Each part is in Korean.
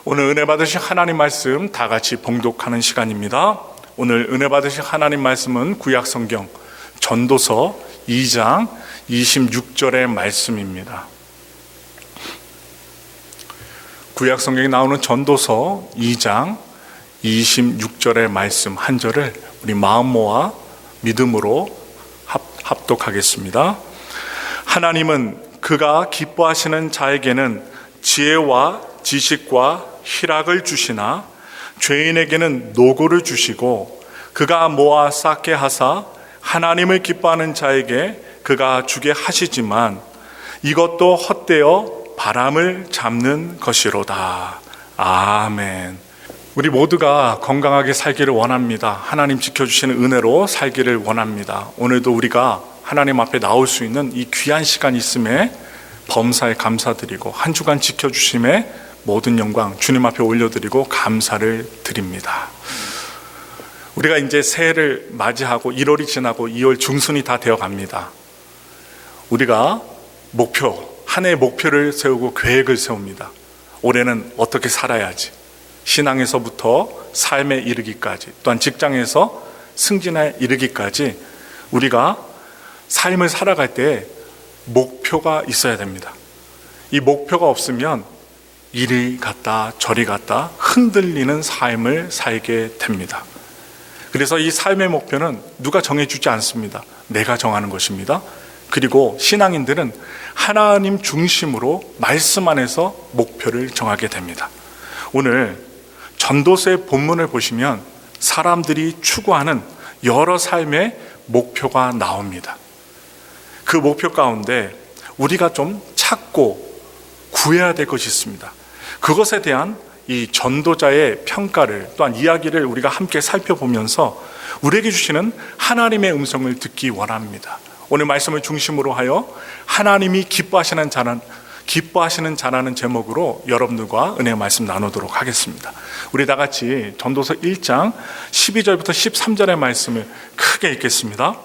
오늘 은혜 받으신 하나님 말씀 다 같이 봉독하는 시간입니다. 오늘 은혜 받으신 하나님 말씀은 구약 성경 전도서 2장 26절의 말씀입니다. 구약 성경에 나오는 전도서 2장 26절의 말씀 한 절을 우리 마음 모아 믿음으로 합독하겠습니다. 하나님은 그가 기뻐하시는 자에게는 지혜와 지식과 희락을 주시나 죄인에게는 노고를 주시고 그가 모아 쌓게 하사 하나님을 기뻐하는 자에게 그가 주게 하시지만 이것도 헛되어 바람을 잡는 것이로다. 아멘. 우리 모두가 건강하게 살기를 원합니다. 하나님 지켜주시는 은혜로 살기를 원합니다. 오늘도 우리가 하나님 앞에 나올 수 있는 이 귀한 시간이 있음에 범사에 감사드리고 한 주간 지켜주심에 모든 영광 주님 앞에 올려드리고 감사를 드립니다. 우리가 이제 새해를 맞이하고 1월이 지나고 2월 중순이 다 되어 갑니다. 우리가 한 해의 목표를 세우고 계획을 세웁니다. 올해는 어떻게 살아야지, 신앙에서부터 삶에 이르기까지, 또한 직장에서 승진에 이르기까지 우리가 삶을 살아갈 때 목표가 있어야 됩니다. 이 목표가 없으면 이리 갔다 저리 갔다 흔들리는 삶을 살게 됩니다. 그래서 이 삶의 목표는 누가 정해주지 않습니다. 내가 정하는 것입니다. 그리고 신앙인들은 하나님 중심으로 말씀 안에서 목표를 정하게 됩니다. 오늘 전도서의 본문을 보시면 사람들이 추구하는 여러 삶의 목표가 나옵니다. 그 목표 가운데 우리가 좀 찾고 구해야 될 것이 있습니다. 그것에 대한 이 전도자의 평가를, 또한 이야기를 우리가 함께 살펴보면서 우리에게 주시는 하나님의 음성을 듣기 원합니다. 오늘 말씀을 중심으로 하여 하나님이 기뻐하시는 자라는 제목으로 여러분들과 은혜의 말씀 나누도록 하겠습니다. 우리 다 같이 전도서 1장 12절부터 13절의 말씀을 크게 읽겠습니다.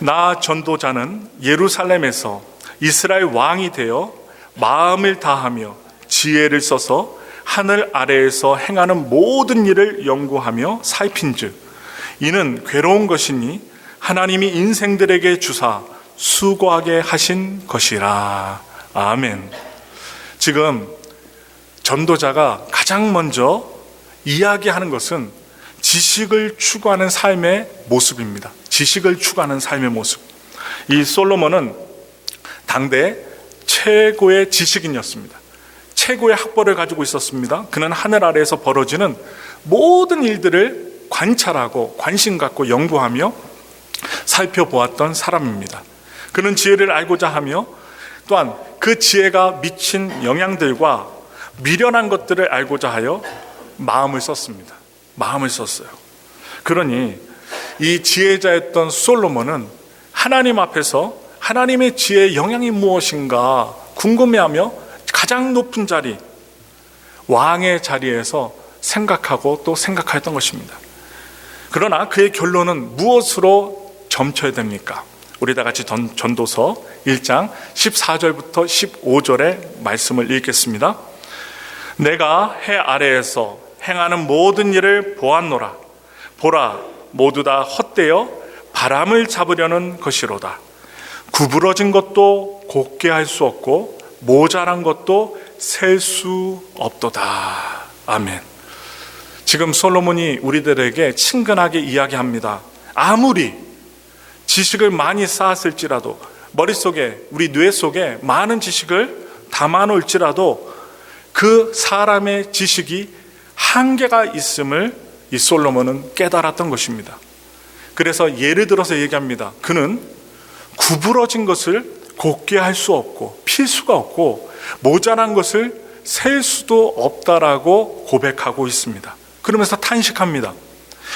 나 전도자는 예루살렘에서 이스라엘 왕이 되어 마음을 다하며 지혜를 써서 하늘 아래에서 행하는 모든 일을 연구하며 살핀즉 이는 괴로운 것이니 하나님이 인생들에게 주사 수고하게 하신 것이라. 아멘. 지금 전도자가 가장 먼저 이야기하는 것은 지식을 추구하는 삶의 모습입니다. 지식을 추구하는 삶의 모습. 이 솔로몬은 당대 최고의 지식인이었습니다. 최고의 학벌을 가지고 있었습니다. 그는 하늘 아래에서 벌어지는 모든 일들을 관찰하고 관심 갖고 연구하며 살펴보았던 사람입니다. 그는 지혜를 알고자 하며 또한 그 지혜가 미친 영향들과 미련한 것들을 알고자 하여 마음을 썼습니다. 마음을 썼어요. 그러니 이 지혜자였던 솔로몬은 하나님 앞에서 하나님의 지혜의 영향이 무엇인가 궁금해하며 가장 높은 자리, 왕의 자리에서 생각하고 또 생각했던 것입니다. 그러나 그의 결론은 무엇으로 점쳐야 됩니까? 우리 다 같이 전도서 1장 14절부터 15절의 말씀을 읽겠습니다. 내가 해 아래에서 행하는 모든 일을 보았노라. 보라, 모두 다 헛되어 바람을 잡으려는 것이로다. 구부러진 것도 곱게 할 수 없고 모자란 것도 셀 수 없도다. 아멘. 지금 솔로몬이 우리들에게 친근하게 이야기합니다. 아무리 지식을 많이 쌓았을지라도, 머릿속에, 우리 뇌 속에 많은 지식을 담아놓을지라도 그 사람의 지식이 한계가 있음을 이 솔로몬은 깨달았던 것입니다. 그래서 예를 들어서 얘기합니다. 그는 구부러진 것을 곱게 할 수 없고 필 수가 없고 모자란 것을 셀 수도 없다라고 고백하고 있습니다. 그러면서 탄식합니다.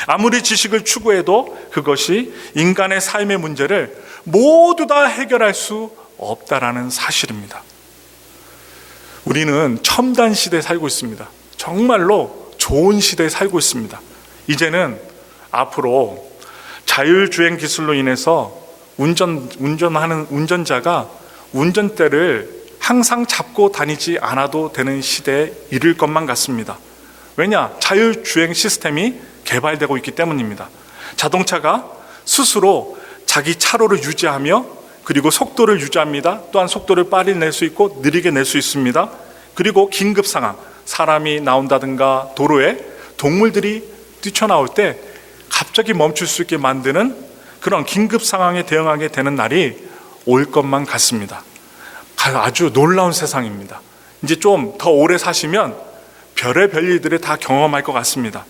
아무리 지식을 추구해도 그것이 인간의 삶의 문제를 모두 다 해결할 수 없다라는 사실입니다. 우리는 첨단 시대에 살고 있습니다. 정말로 좋은 시대에 살고 있습니다. 이제는 앞으로 자율주행 기술로 인해서 운전하는 운전자가 운전대를 항상 잡고 다니지 않아도 되는 시대에 이를 것만 같습니다. 왜냐? 자율주행 시스템이 개발되고 있기 때문입니다. 자동차가 스스로 자기 차로를 유지하며 그리고 속도를 유지합니다. 또한 속도를 빨리 낼 수 있고 느리게 낼 수 있습니다. 그리고 긴급 상황, 사람이 나온다든가 도로에 동물들이 뛰쳐나올 때 갑자기 멈출 수 있게 만드는 그런 긴급 상황에 대응하게 되는 날이 올 것만 같습니다. 아주 놀라운 세상입니다. 이제 좀 더 오래 사시면 별의별 일들을 다 경험할 것 같습니다.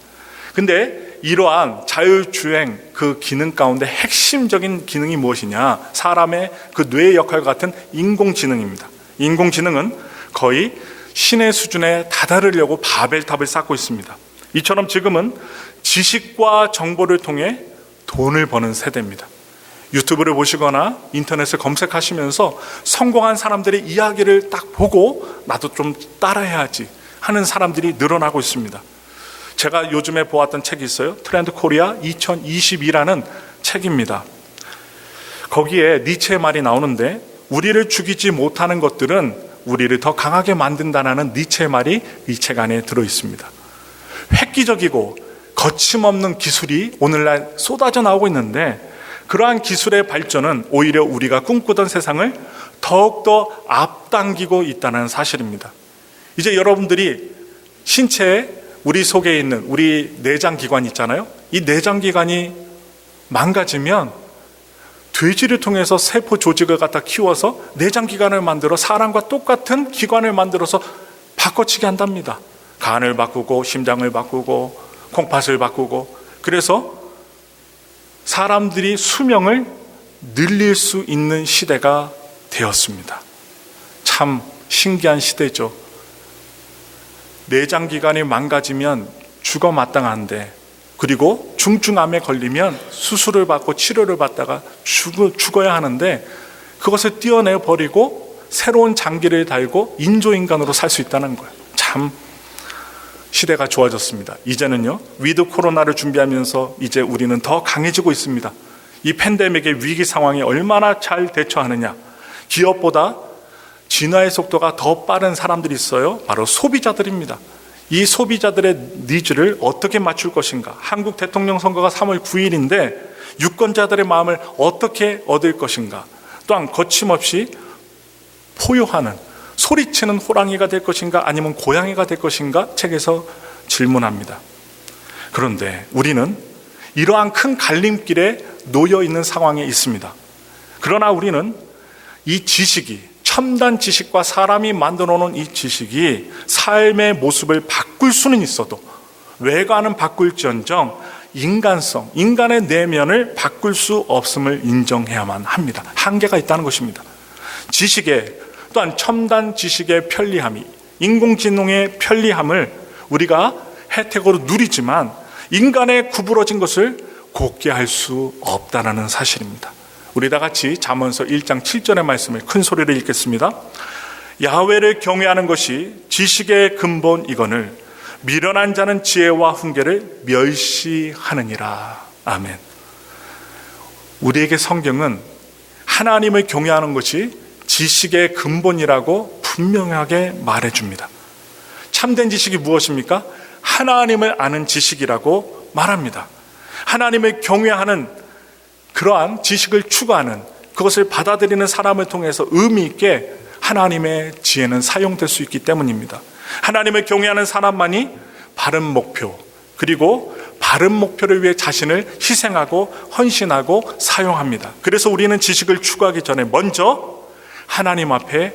근데 이러한 자율주행 그 기능 가운데 핵심적인 기능이 무엇이냐? 사람의 그 뇌의 역할과 같은 인공지능입니다. 인공지능은 거의 신의 수준에 다다르려고 바벨탑을 쌓고 있습니다. 이처럼 지금은 지식과 정보를 통해 돈을 버는 세대입니다. 유튜브를 보시거나 인터넷을 검색하시면서 성공한 사람들의 이야기를 딱 보고 나도 좀 따라해야지 하는 사람들이 늘어나고 있습니다. 제가 요즘에 보았던 책이 있어요. 트렌드 코리아 2022라는 책입니다. 거기에 니체의 말이 나오는데 우리를 죽이지 못하는 것들은 우리를 더 강하게 만든다는 니체의 말이 이 책 안에 들어있습니다. 획기적이고 거침없는 기술이 오늘날 쏟아져 나오고 있는데 그러한 기술의 발전은 오히려 우리가 꿈꾸던 세상을 더욱더 앞당기고 있다는 사실입니다. 이제 여러분들이 신체에 우리 속에 있는 우리 내장기관 있잖아요. 이 내장기관이 망가지면 돼지를 통해서 세포 조직을 갖다 키워서 내장기관을 만들어 사람과 똑같은 기관을 만들어서 바꿔치기 한답니다. 간을 바꾸고 심장을 바꾸고 콩팥을 바꾸고 그래서 사람들이 수명을 늘릴 수 있는 시대가 되었습니다. 참 신기한 시대죠. 내장기관이 망가지면 죽어 마땅한데 그리고 중증암에 걸리면 수술을 받고 치료를 받다가 죽어야 하는데 그것을 떼어내 버리고 새로운 장기를 달고 인조인간으로 살 수 있다는 거예요. 참 시대가 좋아졌습니다. 이제는요, 위드 코로나를 준비하면서 이제 우리는 더 강해지고 있습니다. 이 팬데믹의 위기 상황에 얼마나 잘 대처하느냐. 기업보다 진화의 속도가 더 빠른 사람들이 있어요. 바로 소비자들입니다. 이 소비자들의 니즈를 어떻게 맞출 것인가. 한국 대통령 선거가 3월 9일인데 유권자들의 마음을 어떻게 얻을 것인가. 또한 거침없이 포효하는 소리치는 호랑이가 될 것인가 아니면 고양이가 될 것인가 책에서 질문합니다. 그런데 우리는 이러한 큰 갈림길에 놓여 있는 상황에 있습니다. 그러나 우리는 이 지식이 첨단 지식과 사람이 만들어 놓은 이 지식이 삶의 모습을 바꿀 수는 있어도 외관은 바꿀지언정 인간성, 인간의 내면을 바꿀 수 없음을 인정해야만 합니다. 한계가 있다는 것입니다. 지식의 또한 첨단 지식의 편리함이 인공지능의 편리함을 우리가 혜택으로 누리지만 인간의 구부러진 것을 곧게 할 수 없다는 사실입니다. 우리 다 같이 잠언서 1장 7절의 말씀을 큰 소리로 읽겠습니다. 야훼를 경외하는 것이 지식의 근본이거늘 미련한 자는 지혜와 훈계를 멸시하느니라. 아멘. 우리에게 성경은 하나님을 경외하는 것이 지식의 근본이라고 분명하게 말해줍니다. 참된 지식이 무엇입니까? 하나님을 아는 지식이라고 말합니다. 하나님을 경외하는 그러한 지식을 추구하는 그것을 받아들이는 사람을 통해서 의미 있게 하나님의 지혜는 사용될 수 있기 때문입니다. 하나님을 경외하는 사람만이 바른 목표 그리고 바른 목표를 위해 자신을 희생하고 헌신하고 사용합니다. 그래서 우리는 지식을 추구하기 전에 먼저 하나님 앞에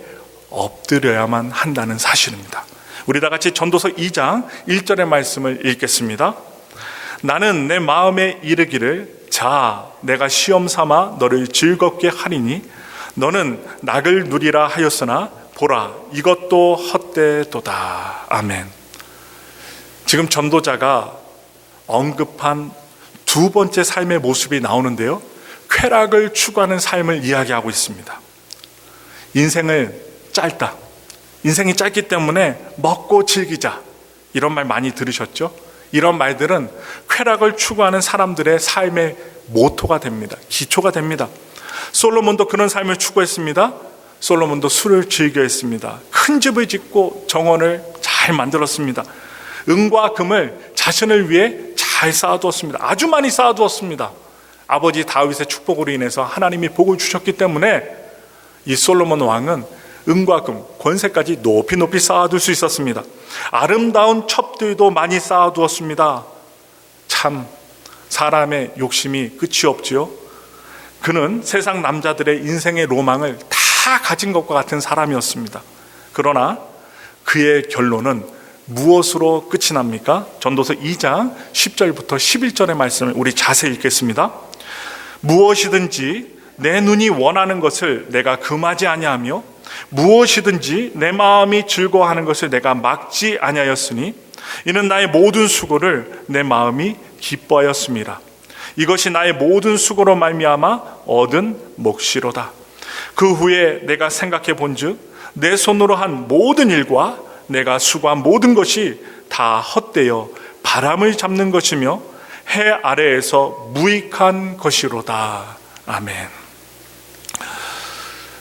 엎드려야만 한다는 사실입니다. 우리 다 같이 전도서 2장 1절의 말씀을 읽겠습니다. 나는 내 마음에 이르기를 자 내가 시험 삼아 너를 즐겁게 하리니 너는 낙을 누리라 하였으나 보라 이것도 헛되도다. 아멘. 지금 전도자가 언급한 두 번째 삶의 모습이 나오는데요, 쾌락을 추구하는 삶을 이야기하고 있습니다. 인생을 짧다, 인생이 짧기 때문에 먹고 즐기자, 이런 말 많이 들으셨죠? 이런 말들은 쾌락을 추구하는 사람들의 삶의 모토가 됩니다. 기초가 됩니다. 솔로몬도 그런 삶을 추구했습니다. 솔로몬도 술을 즐겨 했습니다. 큰 집을 짓고 정원을 잘 만들었습니다. 은과 금을 자신을 위해 잘 쌓아두었습니다. 아주 많이 쌓아두었습니다. 아버지 다윗의 축복으로 인해서 하나님이 복을 주셨기 때문에 이 솔로몬 왕은 은과 금, 권세까지 높이 높이 쌓아둘 수 있었습니다. 아름다운 첩들도 많이 쌓아두었습니다. 참 사람의 욕심이 끝이 없지요. 그는 세상 남자들의 인생의 로망을 다 가진 것과 같은 사람이었습니다. 그러나 그의 결론은 무엇으로 끝이 납니까? 전도서 2장 10절부터 11절의 말씀을 우리 자세히 읽겠습니다. 무엇이든지 내 눈이 원하는 것을 내가 금하지 아니하며 무엇이든지 내 마음이 즐거워하는 것을 내가 막지 아니하였으니 이는 나의 모든 수고를 내 마음이 기뻐하였음이라. 이것이 나의 모든 수고로 말미암아 얻은 몫이로다. 그 후에 내가 생각해 본즉 내 손으로 한 모든 일과 내가 수고한 모든 것이 다 헛되어 바람을 잡는 것이며 해 아래에서 무익한 것이로다. 아멘.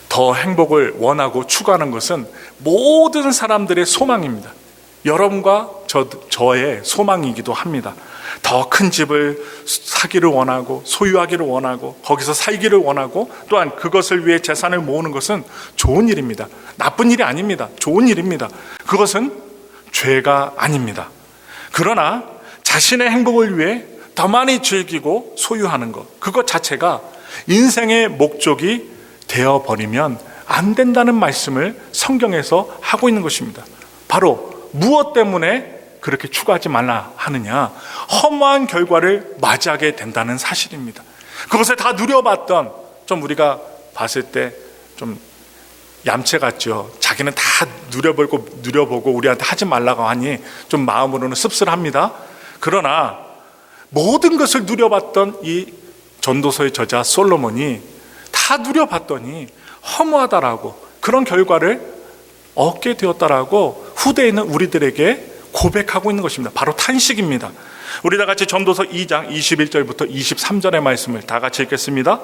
더 행복을 원하고 추구하는 것은 모든 사람들의 소망입니다. 여러분과 저의 소망이기도 합니다. 더 큰 집을 사기를 원하고 소유하기를 원하고 거기서 살기를 원하고 또한 그것을 위해 재산을 모으는 것은 좋은 일입니다. 나쁜 일이 아닙니다. 좋은 일입니다. 그것은 죄가 아닙니다. 그러나 자신의 행복을 위해 더 많이 즐기고 소유하는 것, 그것 자체가 인생의 목적이 되어버리면 안 된다는 말씀을 성경에서 하고 있는 것입니다. 바로 무엇 때문에 그렇게 추구하지 말라 하느냐, 허무한 결과를 맞이하게 된다는 사실입니다. 그것을 다 누려봤던, 좀 우리가 봤을 때 좀 얌체 같죠. 자기는 다 누려보고 우리한테 하지 말라고 하니 좀 마음으로는 씁쓸합니다. 그러나 모든 것을 누려봤던 이 전도서의 저자 솔로몬이 다 누려봤더니 허무하다라고, 그런 결과를 얻게 되었다라고 후대에 있는 우리들에게 고백하고 있는 것입니다. 바로 탄식입니다. 우리 다 같이 전도서 2장 21절부터 23절의 말씀을 다 같이 읽겠습니다.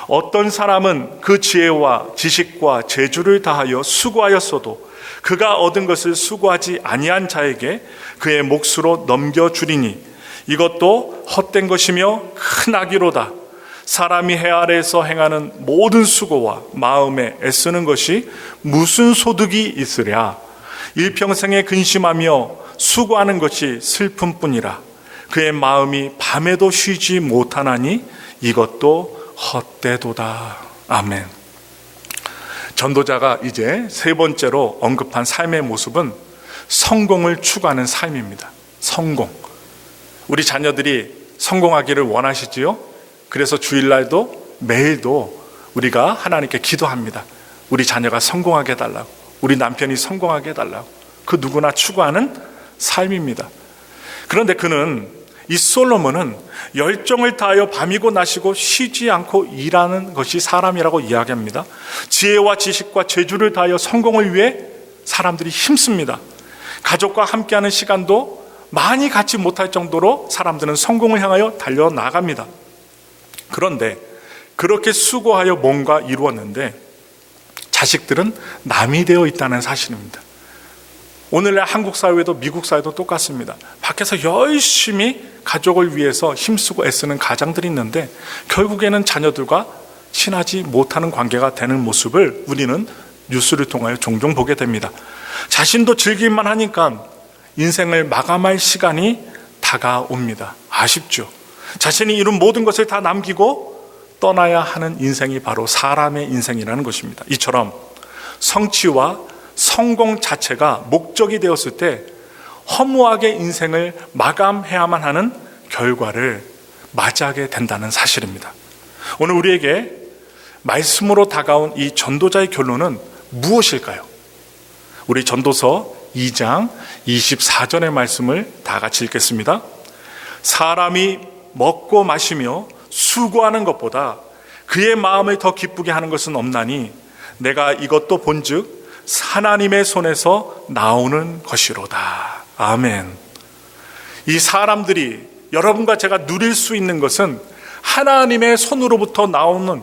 어떤 사람은 그 지혜와 지식과 재주를 다하여 수고하였어도 그가 얻은 것을 수고하지 아니한 자에게 그의 몫으로 넘겨주리니 이것도 헛된 것이며 큰 악이로다. 사람이 해 아래에서 행하는 모든 수고와 마음에 애쓰는 것이 무슨 소득이 있으랴. 일평생에 근심하며 수고하는 것이 슬픔뿐이라. 그의 마음이 밤에도 쉬지 못하나니 이것도 헛되도다. 아멘. 전도자가 이제 세 번째로 언급한 삶의 모습은 성공을 추구하는 삶입니다. 성공. 우리 자녀들이 성공하기를 원하시지요? 그래서 주일날도 매일도 우리가 하나님께 기도합니다. 우리 자녀가 성공하게 해달라고, 우리 남편이 성공하게 해달라고. 그 누구나 추구하는 삶입니다. 그런데 이 솔로몬은 열정을 다하여 밤이고 낮이고 쉬지 않고 일하는 것이 사람이라고 이야기합니다. 지혜와 지식과 재주를 다하여 성공을 위해 사람들이 힘씁니다. 가족과 함께하는 시간도 많이 갖지 못할 정도로 사람들은 성공을 향하여 달려나갑니다. 그런데 그렇게 수고하여 뭔가 이루었는데 자식들은 남이 되어 있다는 사실입니다. 오늘날 한국 사회도 미국 사회도 똑같습니다. 밖에서 열심히 가족을 위해서 힘쓰고 애쓰는 가장들이 있는데 결국에는 자녀들과 친하지 못하는 관계가 되는 모습을 우리는 뉴스를 통하여 종종 보게 됩니다. 자신도 즐길만 하니까 인생을 마감할 시간이 다가옵니다. 아쉽죠. 자신이 이룬 모든 것을 다 남기고 떠나야 하는 인생이 바로 사람의 인생이라는 것입니다. 이처럼 성취와 성공 자체가 목적이 되었을 때 허무하게 인생을 마감해야만 하는 결과를 맞이하게 된다는 사실입니다. 오늘 우리에게 말씀으로 다가온 이 전도자의 결론은 무엇일까요? 우리 전도서 2장 24절의 말씀을 다 같이 읽겠습니다. 사람이 먹고 마시며 수고하는 것보다 그의 마음을 더 기쁘게 하는 것은 없나니 내가 이것도 본즉 하나님의 손에서 나오는 것이로다. 아멘. 이 사람들이, 여러분과 제가 누릴 수 있는 것은 하나님의 손으로부터 나오는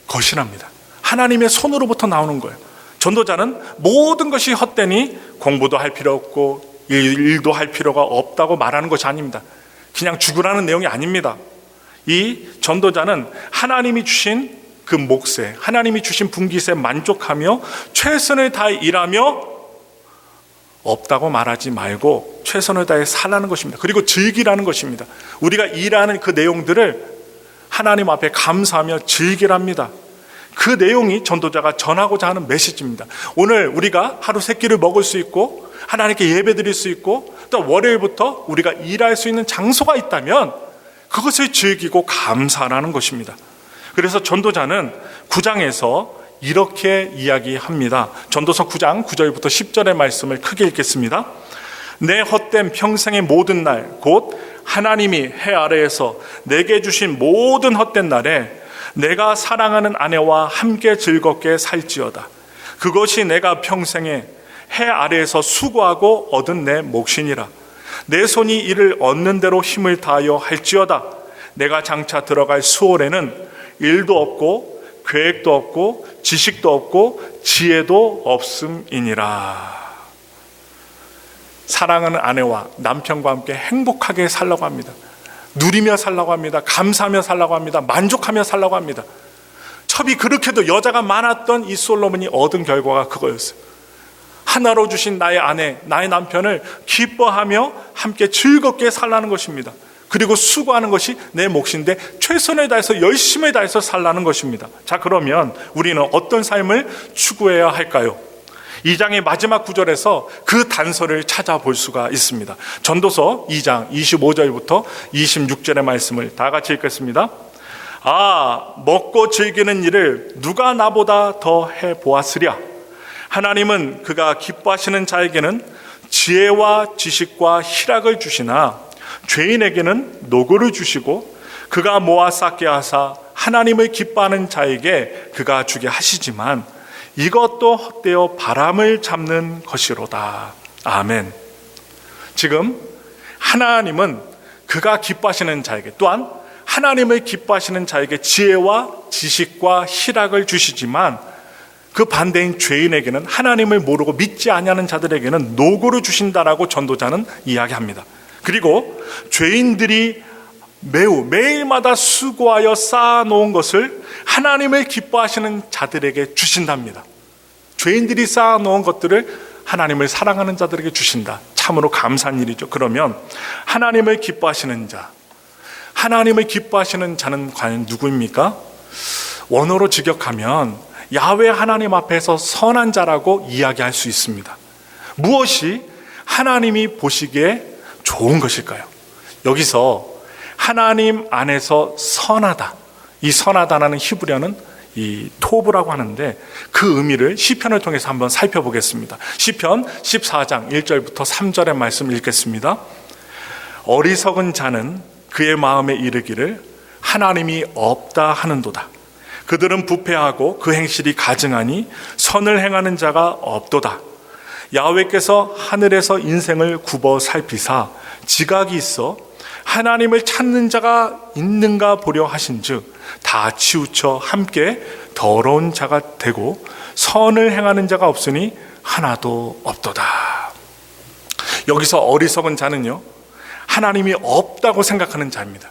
것이랍니다. 하나님의 손으로부터 나오는 거예요. 전도자는 모든 것이 헛되니 공부도 할 필요 없고 일도 할 필요가 없다고 말하는 것이 아닙니다. 그냥 죽으라는 내용이 아닙니다. 이 전도자는 하나님이 주신 그 몫에, 하나님이 주신 분깃에 만족하며 최선을 다해 일하며 없다고 말하지 말고 최선을 다해 살라는 것입니다. 그리고 즐기라는 것입니다. 우리가 일하는 그 내용들을 하나님 앞에 감사하며 즐기랍니다. 그 내용이 전도자가 전하고자 하는 메시지입니다. 오늘 우리가 하루 세 끼를 먹을 수 있고 하나님께 예배 드릴 수 있고 또 월요일부터 우리가 일할 수 있는 장소가 있다면 그것을 즐기고 감사하라는 것입니다. 그래서 전도자는 9장에서 이렇게 이야기합니다. 전도서 9장 9절부터 10절의 말씀을 크게 읽겠습니다. 내 헛된 평생의 모든 날 곧 하나님이 해 아래에서 내게 주신 모든 헛된 날에 내가 사랑하는 아내와 함께 즐겁게 살지어다. 그것이 내가 평생에 해 아래에서 수고하고 얻은 내 몫이니라. 내 손이 이를 얻는 대로 힘을 다하여 할지어다. 내가 장차 들어갈 수월에는 일도 없고 계획도 없고 지식도 없고 지혜도 없음이니라. 사랑하는 아내와 남편과 함께 행복하게 살라고 합니다. 누리며 살라고 합니다. 감사하며 살라고 합니다. 만족하며 살라고 합니다. 첩이 그렇게도 여자가 많았던 이 솔로몬이 얻은 결과가 그거였어요. 하나로 주신 나의 아내, 나의 남편을 기뻐하며 함께 즐겁게 살라는 것입니다. 그리고 수고하는 것이 내 몫인데 최선을 다해서 열심을 다해서 살라는 것입니다. 자, 그러면 우리는 어떤 삶을 추구해야 할까요? 2장의 마지막 구절에서 그 단서를 찾아볼 수가 있습니다. 전도서 2장 25절부터 26절의 말씀을 다 같이 읽겠습니다. 먹고 즐기는 일을 누가 나보다 더 해보았으랴. 하나님은 그가 기뻐하시는 자에게는 지혜와 지식과 희락을 주시나 죄인에게는 노고를 주시고 그가 모아 쌓게 하사 하나님을 기뻐하는 자에게 그가 주게 하시지만 이것도 헛되어 바람을 잡는 것이로다. 아멘. 지금 하나님은 그가 기뻐하시는 자에게, 또한 하나님을 기뻐하시는 자에게 지혜와 지식과 희락을 주시지만 그 반대인 죄인에게는, 하나님을 모르고 믿지 아니하는 자들에게는 노고를 주신다라고 전도자는 이야기합니다. 그리고 죄인들이 매일마다 수고하여 쌓아놓은 것을 하나님을 기뻐하시는 자들에게 주신답니다. 죄인들이 쌓아놓은 것들을 하나님을 사랑하는 자들에게 주신다. 참으로 감사한 일이죠. 그러면 하나님을 기뻐하시는 자, 하나님을 기뻐하시는 자는 과연 누구입니까? 원어로 직역하면 야훼 하나님 앞에서 선한 자라고 이야기할 수 있습니다. 무엇이 하나님이 보시기에 좋은 것일까요? 여기서 하나님 안에서 선하다, 이 선하다라는 히브리어는 이 토브라고 하는데 그 의미를 시편을 통해서 한번 살펴보겠습니다. 시편 14장 1절부터 3절의 말씀 읽겠습니다. 어리석은 자는 그의 마음에 이르기를 하나님이 없다 하는도다. 그들은 부패하고 그 행실이 가증하니 선을 행하는 자가 없도다. 야훼께서 하늘에서 인생을 굽어 살피사 지각이 있어 하나님을 찾는 자가 있는가 보려 하신즉 다 치우쳐 함께 더러운 자가 되고 선을 행하는 자가 없으니 하나도 없도다. 여기서 어리석은 자는요, 하나님이 없다고 생각하는 자입니다.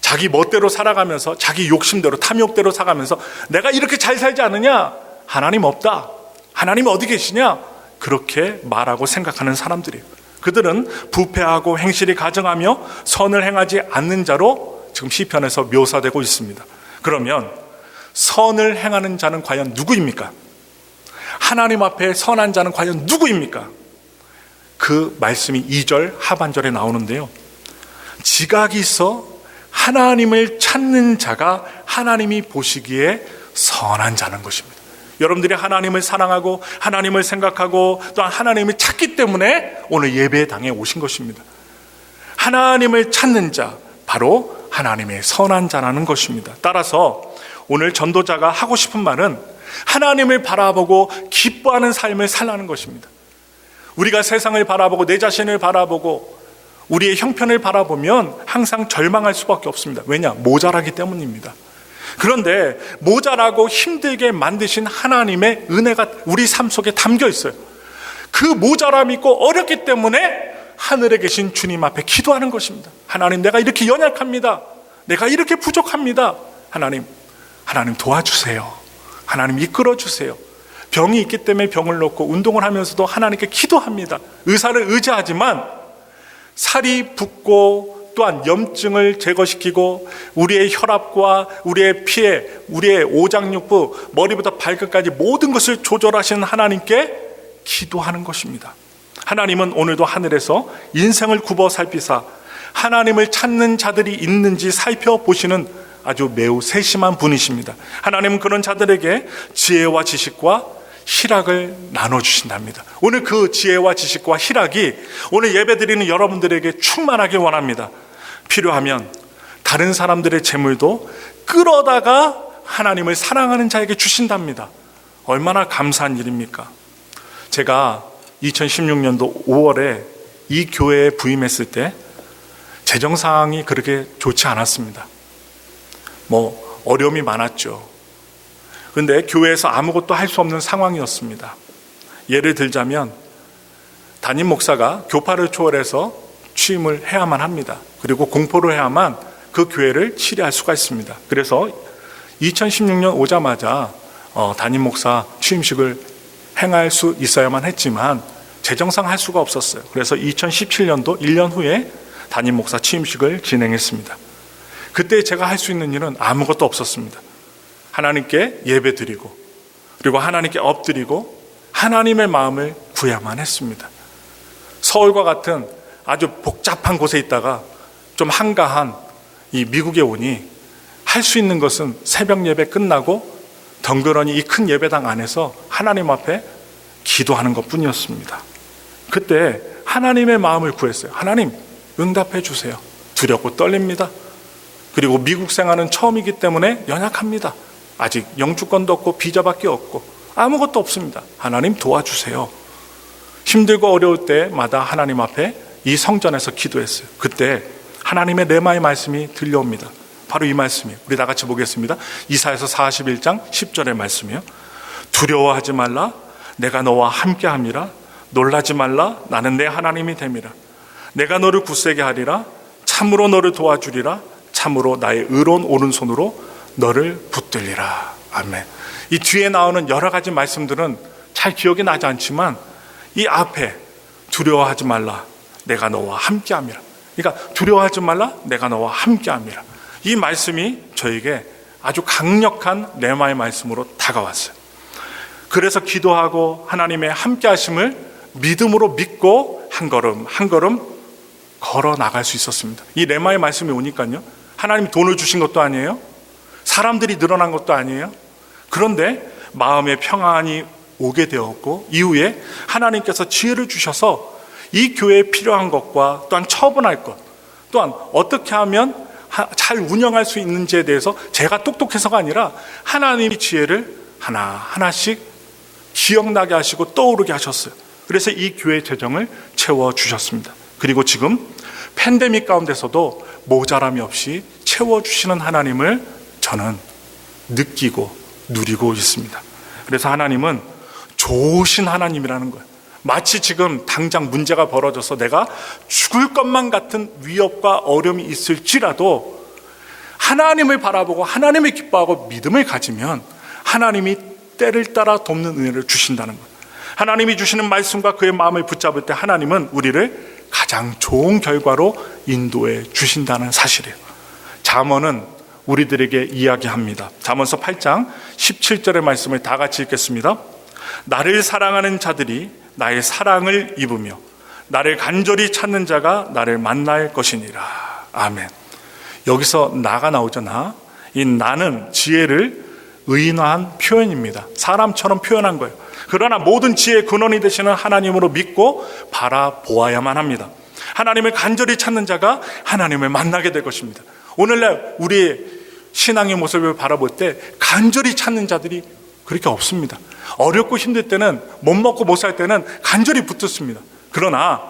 자기 멋대로 살아가면서 자기 욕심대로 탐욕대로 살아가면서 내가 이렇게 잘 살지 않느냐? 하나님 없다. 하나님 어디 계시냐? 그렇게 말하고 생각하는 사람들이에요. 그들은 부패하고 행실이 가증하며 선을 행하지 않는 자로 지금 시편에서 묘사되고 있습니다. 그러면 선을 행하는 자는 과연 누구입니까? 하나님 앞에 선한 자는 과연 누구입니까? 그 말씀이 2절 하반절에 나오는데요, 지각이 있어 하나님을 찾는 자가 하나님이 보시기에 선한 자는 것입니다. 여러분들이 하나님을 사랑하고 하나님을 생각하고 또한 하나님을 찾기 때문에 오늘 예배당에 오신 것입니다. 하나님을 찾는 자, 바로 하나님의 선한 자라는 것입니다. 따라서 오늘 전도자가 하고 싶은 말은 하나님을 바라보고 기뻐하는 삶을 살라는 것입니다. 우리가 세상을 바라보고 내 자신을 바라보고 우리의 형편을 바라보면 항상 절망할 수밖에 없습니다. 왜냐? 모자라기 때문입니다. 그런데 모자라고 힘들게 만드신 하나님의 은혜가 우리 삶 속에 담겨 있어요. 그 모자람이 있고 어렵기 때문에 하늘에 계신 주님 앞에 기도하는 것입니다. 하나님, 내가 이렇게 연약합니다. 내가 이렇게 부족합니다. 하나님 도와주세요. 하나님 이끌어 주세요. 병이 있기 때문에 병을 놓고 운동을 하면서도 하나님께 기도합니다. 의사를 의지하지만 살이 붓고 또한 염증을 제거시키고 우리의 혈압과 우리의 피에, 우리의 오장육부, 머리부터 발끝까지 모든 것을 조절하시는 하나님께 기도하는 것입니다. 하나님은 오늘도 하늘에서 인생을 굽어 살피사 하나님을 찾는 자들이 있는지 살펴보시는 아주 매우 세심한 분이십니다. 하나님은 그런 자들에게 지혜와 지식과 희락을 나눠주신답니다. 오늘 그 지혜와 지식과 희락이 오늘 예배드리는 여러분들에게 충만하길 원합니다. 필요하면 다른 사람들의 재물도 끌어다가 하나님을 사랑하는 자에게 주신답니다. 얼마나 감사한 일입니까? 제가 2016년도 5월에 이 교회에 부임했을 때 재정 상황이 그렇게 좋지 않았습니다. 어려움이 많았죠. 그런데 교회에서 아무것도 할 수 없는 상황이었습니다. 예를 들자면 담임 목사가 교파를 초월해서 취임을 해야만 합니다. 그리고 공포를 해야만 그 교회를 치리할 수가 있습니다. 그래서 2016년 오자마자 담임 목사 취임식을 행할 수 있어야만 했지만 재정상 할 수가 없었어요. 그래서 2017년도 1년 후에 담임 목사 취임식을 진행했습니다. 그때 제가 할 수 있는 일은 아무것도 없었습니다. 하나님께 예배드리고 그리고 하나님께 엎드리고 하나님의 마음을 구해야만 했습니다. 서울과 같은 아주 복잡한 곳에 있다가 좀 한가한 이 미국에 오니 할 수 있는 것은 새벽 예배 끝나고 덩그러니 이 큰 예배당 안에서 하나님 앞에 기도하는 것뿐이었습니다. 그때 하나님의 마음을 구했어요. 하나님, 응답해 주세요. 두렵고 떨립니다. 그리고 미국 생활은 처음이기 때문에 연약합니다. 아직 영주권도 없고 비자밖에 없고 아무것도 없습니다. 하나님 도와주세요. 힘들고 어려울 때마다 하나님 앞에 이 성전에서 기도했어요. 그때 하나님의 레마의 말씀이 들려옵니다. 바로 이 말씀이에요. 우리 다 같이 보겠습니다. 이사야서 41장 10절의 말씀이에요. 두려워하지 말라, 내가 너와 함께함이라. 놀라지 말라, 나는 내 하나님이 됨이라. 내가 너를 굳세게 하리라. 참으로 너를 도와주리라. 참으로 나의 의로운 오른손으로 너를 붙들리라. 아멘. 이 뒤에 나오는 여러 가지 말씀들은 잘 기억이 나지 않지만 이 앞에 두려워하지 말라, 내가 너와 함께함이라. 그러니까 두려워하지 말라, 내가 너와 함께함이라. 이 말씀이 저에게 아주 강력한 레마의 말씀으로 다가왔어요. 그래서 기도하고 하나님의 함께하심을 믿음으로 믿고 한 걸음 한 걸음 걸어 나갈 수 있었습니다. 이 레마의 말씀이 오니까요, 하나님이 돈을 주신 것도 아니에요, 사람들이 늘어난 것도 아니에요. 그런데 마음의 평안이 오게 되었고 이후에 하나님께서 지혜를 주셔서 이 교회에 필요한 것과 또한 처분할 것, 또한 어떻게 하면 잘 운영할 수 있는지에 대해서 제가 똑똑해서가 아니라 하나님이 지혜를 하나하나씩 기억나게 하시고 떠오르게 하셨어요. 그래서 이 교회 재정을 채워주셨습니다. 그리고 지금 팬데믹 가운데서도 모자람이 없이 채워주시는 하나님을 저는 느끼고 누리고 있습니다. 그래서 하나님은 좋으신 하나님이라는 거예요. 마치 지금 당장 문제가 벌어져서 내가 죽을 것만 같은 위협과 어려움이 있을지라도 하나님을 바라보고 하나님을 기뻐하고 믿음을 가지면 하나님이 때를 따라 돕는 은혜를 주신다는 거예요. 하나님이 주시는 말씀과 그의 마음을 붙잡을 때 하나님은 우리를 가장 좋은 결과로 인도해 주신다는 사실이에요. 잠언은 우리들에게 이야기합니다. 잠언서 8장 17절의 말씀을 다 같이 읽겠습니다. 나를 사랑하는 자들이 나의 사랑을 입으며 나를 간절히 찾는 자가 나를 만날 것이니라. 아멘. 여기서 나가 나오죠. 이 나는 지혜를 의인화한 표현입니다. 사람처럼 표현한 거예요. 그러나 모든 지혜의 근원이 되시는 하나님으로 믿고 바라보아야만 합니다. 하나님을 간절히 찾는 자가 하나님을 만나게 될 것입니다. 오늘날 우리의 신앙의 모습을 바라볼 때 간절히 찾는 자들이 그렇게 없습니다. 어렵고 힘들 때는, 못 먹고 못 살 때는 간절히 붙었습니다. 그러나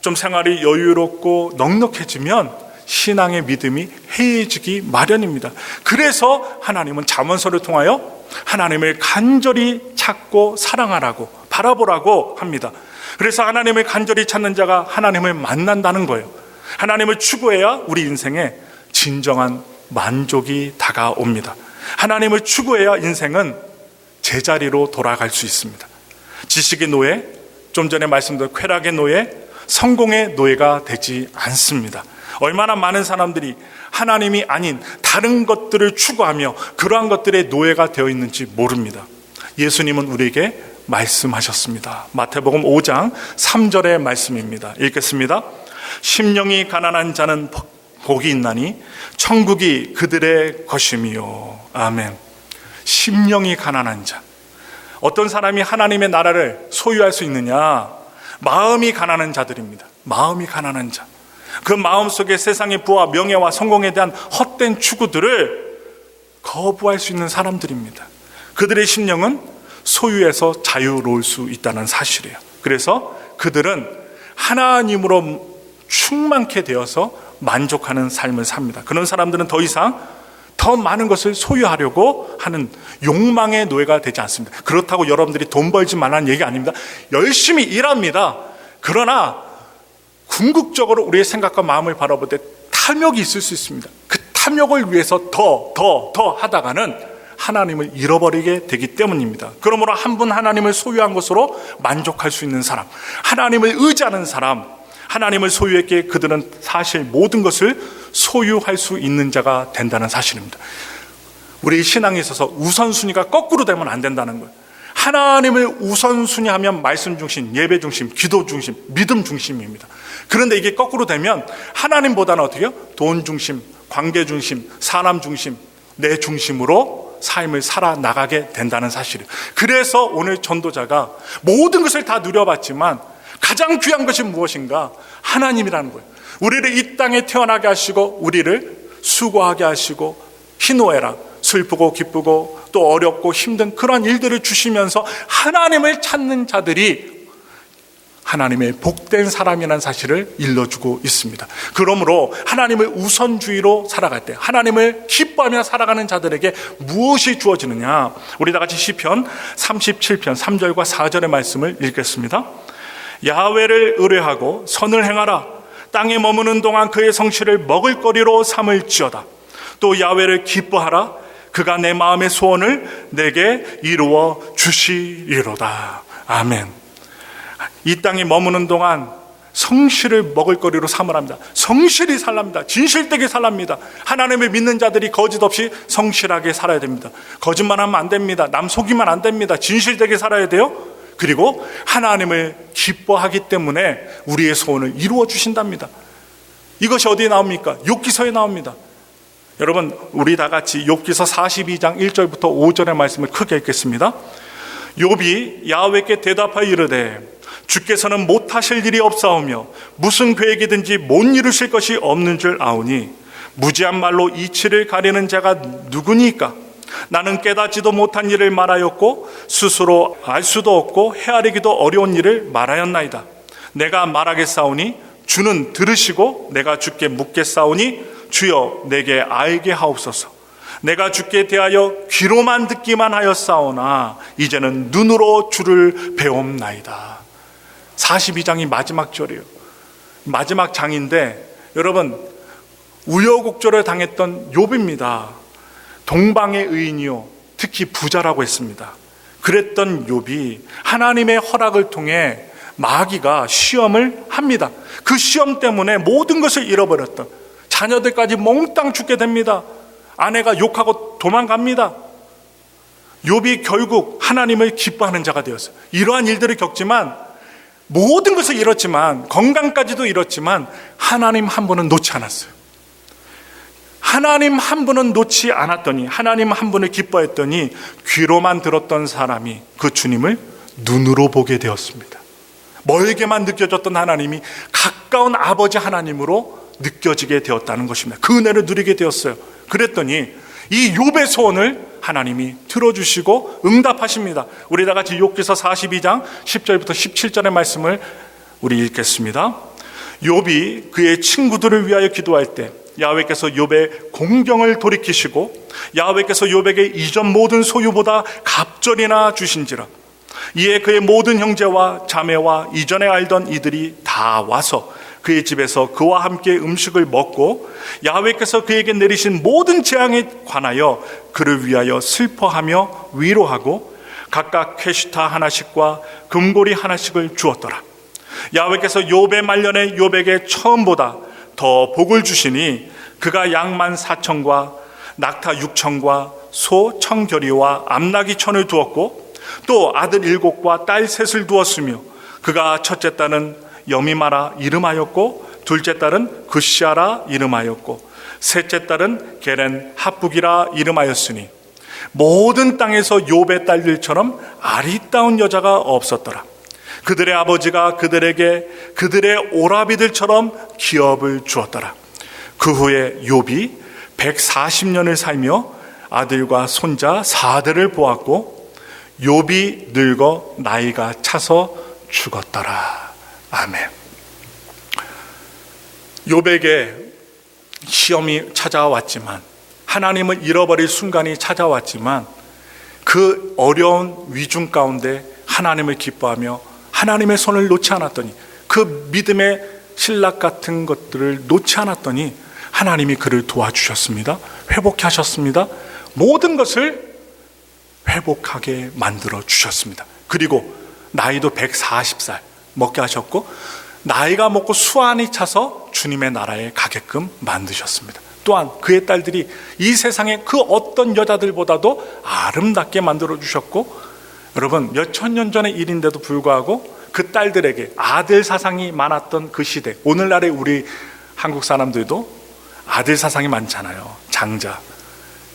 좀 생활이 여유롭고 넉넉해지면 신앙의 믿음이 해이해지기 마련입니다. 그래서 하나님은 잠언서를 통하여 하나님을 간절히 찾고 사랑하라고, 바라보라고 합니다. 그래서 하나님을 간절히 찾는 자가 하나님을 만난다는 거예요. 하나님을 추구해야 우리 인생에 진정한 만족이 다가옵니다. 하나님을 추구해야 인생은 제자리로 돌아갈 수 있습니다. 지식의 노예, 좀 전에 말씀드린 쾌락의 노예, 성공의 노예가 되지 않습니다. 얼마나 많은 사람들이 하나님이 아닌 다른 것들을 추구하며 그러한 것들의 노예가 되어 있는지 모릅니다. 예수님은 우리에게 말씀하셨습니다. 마태복음 5장 3절의 말씀입니다. 읽겠습니다. 심령이 가난한 자는 복이 있나니 천국이 그들의 것임이요. 아멘. 심령이 가난한 자. 어떤 사람이 하나님의 나라를 소유할 수 있느냐? 마음이 가난한 자들입니다. 마음이 가난한 자. 그 마음 속에 세상의 부와 명예와 성공에 대한 헛된 추구들을 거부할 수 있는 사람들입니다. 그들의 심령은 소유에서 자유로울 수 있다는 사실이에요. 그래서 그들은 하나님으로 충만케 되어서 만족하는 삶을 삽니다. 그런 사람들은 더 이상 더 많은 것을 소유하려고 하는 욕망의 노예가 되지 않습니다. 그렇다고 여러분들이 돈 벌지 말라는 얘기가 아닙니다. 열심히 일합니다. 그러나 궁극적으로 우리의 생각과 마음을 바라볼 때 탐욕이 있을 수 있습니다. 그 탐욕을 위해서 더 하다가는 하나님을 잃어버리게 되기 때문입니다. 그러므로 한 분 하나님을 소유한 것으로 만족할 수 있는 사람, 하나님을 의지하는 사람, 하나님을 소유했기에 그들은 사실 모든 것을 소유할 수 있는 자가 된다는 사실입니다. 우리 신앙에 있어서 우선순위가 거꾸로 되면 안 된다는 거예요. 하나님을 우선순위하면 말씀 중심, 예배 중심, 기도 중심, 믿음 중심입니다. 그런데 이게 거꾸로 되면 하나님보다는 어떻게 해요? 돈 중심, 관계 중심, 사람 중심, 내 중심으로 삶을 살아나가게 된다는 사실이에요. 그래서 오늘 전도자가 모든 것을 다 누려봤지만 가장 귀한 것이 무엇인가? 하나님이라는 거예요. 우리를 이 땅에 태어나게 하시고 우리를 수고하게 하시고 희노애락, 슬프고 기쁘고 또 어렵고 힘든 그런 일들을 주시면서 하나님을 찾는 자들이 하나님의 복된 사람이라는 사실을 일러주고 있습니다. 그러므로 하나님을 우선주의로 살아갈 때, 하나님을 기뻐하며 살아가는 자들에게 무엇이 주어지느냐? 우리 다 같이 시편 37편 3절과 4절의 말씀을 읽겠습니다. 야훼를 의뢰하고 선을 행하라. 땅에 머무는 동안 그의 성실을 먹을거리로 삼을지어다. 또 야훼를 기뻐하라. 그가 내 마음의 소원을 내게 이루어 주시리로다. 아멘. 이 땅에 머무는 동안 성실을 먹을거리로 삼으랍니다. 성실히 살랍니다. 진실되게 살랍니다. 하나님을 믿는 자들이 거짓 없이 성실하게 살아야 됩니다. 거짓말하면 안 됩니다. 남 속이면 안 됩니다. 진실되게 살아야 돼요. 그리고 하나님을 기뻐하기 때문에 우리의 소원을 이루어 주신답니다. 이것이 어디에 나옵니까? 욥기서에 나옵니다. 여러분, 우리 다 같이 욥기서 42장 1절부터 5절의 말씀을 크게 읽겠습니다. 욥이 야훼께 대답하여 이르되 주께서는 못하실 일이 없사오며 무슨 계획이든지 못 이루실 것이 없는 줄 아오니 무지한 말로 이치를 가리는 자가 누구니까? 나는 깨닫지도 못한 일을 말하였고 스스로 알 수도 없고 헤아리기도 어려운 일을 말하였나이다. 내가 말하겠사오니 주는 들으시고 내가 주께 묻겠사오니 주여 내게 알게 하옵소서. 내가 주께 대하여 귀로만 듣기만 하였사오나 이제는 눈으로 주를 배움나이다. 42장이 마지막 절이에요. 마지막 장인데 여러분, 우여곡절을 당했던 욥입니다. 동방의 의인이요 특히 부자라고 했습니다. 그랬던 욥이 하나님의 허락을 통해 마귀가 시험을 합니다. 그 시험 때문에 모든 것을 잃어버렸던 자녀들까지 몽땅 죽게 됩니다. 아내가 욕하고 도망갑니다. 욥이 결국 하나님을 기뻐하는 자가 되었어요. 이러한 일들을 겪지만 모든 것을 잃었지만 건강까지도 잃었지만 하나님 한 분은 놓지 않았어요. 하나님 한 분은 놓지 않았더니, 하나님 한 분을 기뻐했더니 귀로만 들었던 사람이 그 주님을 눈으로 보게 되었습니다. 멀게만 느껴졌던 하나님이 가까운 아버지 하나님으로 느껴지게 되었다는 것입니다. 그 은혜를 누리게 되었어요. 그랬더니 이 욥의 소원을 하나님이 들어주시고 응답하십니다. 우리 다 같이 욥기서 42장 10절부터 17절의 말씀을 우리 읽겠습니다. 욥이 그의 친구들을 위하여 기도할 때 야훼께서 욥의 공경을 돌이키시고 야훼께서 욥에게 이전 모든 소유보다 갑절이나 주신지라. 이에 그의 모든 형제와 자매와 이전에 알던 이들이 다 와서 그의 집에서 그와 함께 음식을 먹고 야훼께서 그에게 내리신 모든 재앙에 관하여 그를 위하여 슬퍼하며 위로하고 각각 퀘시타 하나씩과 금고리 하나씩을 주었더라. 야훼께서 욥의 말년에 욥에게 처음보다 더 복을 주시니 그가 양 14,000과 낙타 6,000과 소 1,000겨리와 암나귀 1,000을 두었고 또 아들 7과 딸 3을 두었으며 그가 첫째 딸은 여미마라 이름하였고 둘째 딸은 그시아라 이름하였고 셋째 딸은 게렌 핫북이라 이름하였으니 모든 땅에서 욥의 딸들처럼 아리따운 여자가 없었더라. 그들의 아버지가 그들에게 그들의 오라비들처럼 기업을 주었더라. 그 후에 욥이 140년을 살며 아들과 손자 4대를 보았고 욥이 늙어 나이가 차서 죽었더라. 아멘. 욥에게 시험이 찾아왔지만, 하나님을 잃어버릴 순간이 찾아왔지만 그 어려운 위중 가운데 하나님을 기뻐하며 하나님의 손을 놓지 않았더니, 그 믿음의 신락 같은 것들을 놓지 않았더니 하나님이 그를 도와주셨습니다. 회복케 하셨습니다. 모든 것을 회복하게 만들어 주셨습니다. 그리고 나이도 140살 먹게 하셨고 나이가 먹고 수완이 차서 주님의 나라에 가게끔 만드셨습니다. 또한 그의 딸들이 이 세상의 그 어떤 여자들보다도 아름답게 만들어 주셨고, 여러분 몇천 년 전의 일인데도 불구하고 그 딸들에게 아들 사상이 많았던 그 시대, 오늘날의 우리 한국 사람들도 아들 사상이 많잖아요. 장자,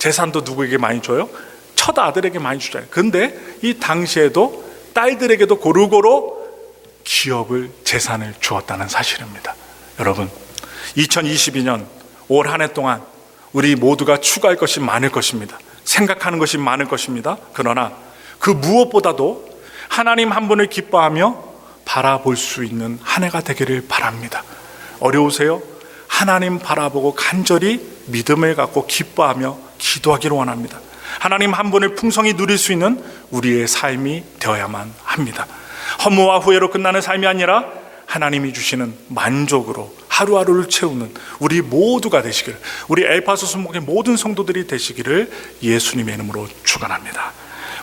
재산도 누구에게 많이 줘요? 첫 아들에게 많이 주잖아요. 근데 이 당시에도 딸들에게도 고루고루 기업을, 재산을 주었다는 사실입니다. 여러분 2022년 올 한 해 동안 우리 모두가 추구할 것이 많을 것입니다. 생각하는 것이 많을 것입니다. 그러나 그 무엇보다도 하나님 한 분을 기뻐하며 바라볼 수 있는 한 해가 되기를 바랍니다. 어려우세요? 하나님 바라보고 간절히 믿음을 갖고 기뻐하며 기도하기를 원합니다. 하나님 한 분을 풍성히 누릴 수 있는 우리의 삶이 되어야만 합니다. 허무와 후회로 끝나는 삶이 아니라 하나님이 주시는 만족으로 하루하루를 채우는 우리 모두가 되시기를, 우리 엘파소 순목의 모든 성도들이 되시기를 예수님의 이름으로 축원합니다.